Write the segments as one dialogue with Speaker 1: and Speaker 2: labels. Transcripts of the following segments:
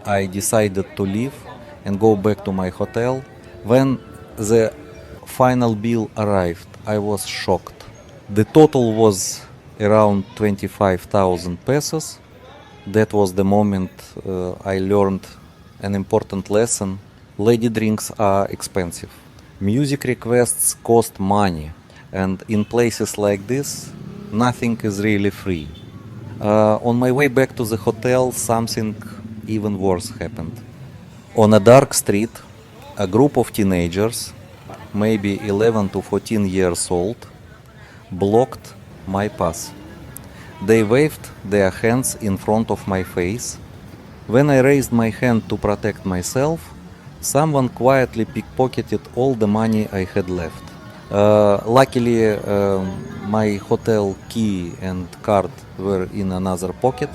Speaker 1: I decided to leave and go back to my hotel. When the final bill arrived, I was shocked. The total was around 25,000 pesos. That was the moment I learned an important lesson. Lady drinks are expensive. Music requests cost money, and in places like this, nothing is really free. On my way back to the hotel, something even worse happened. On a dark street, a group of teenagers, maybe 11 to 14 years old, blocked my path. They waved their hands in front of my face. When I raised my hand to protect myself, someone quietly pickpocketed all the money I had left. Luckily, my hotel key and card were in another pocket,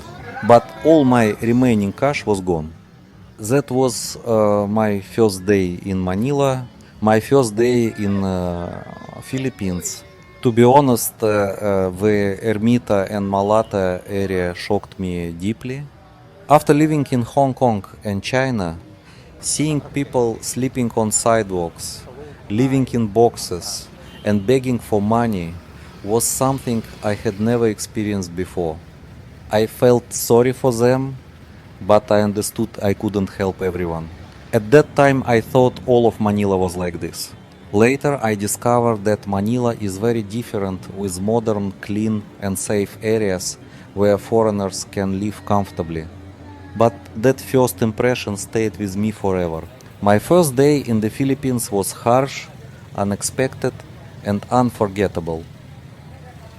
Speaker 1: but all my remaining cash was gone. That was my first day in Manila, my first day in Philippines. To be honest, the Ermita and Malate area shocked me deeply. After living in Hong Kong and China, seeing people sleeping on sidewalks, living in boxes, and begging for money was something I had never experienced before. I felt sorry for them, but I understood I couldn't help everyone. At that time, I thought all of Manila was like this. Later, I discovered that Manila is very different, with modern, clean, and safe areas where foreigners can live comfortably. But that first impression stayed with me forever. My first day in the Philippines was harsh, unexpected, and unforgettable.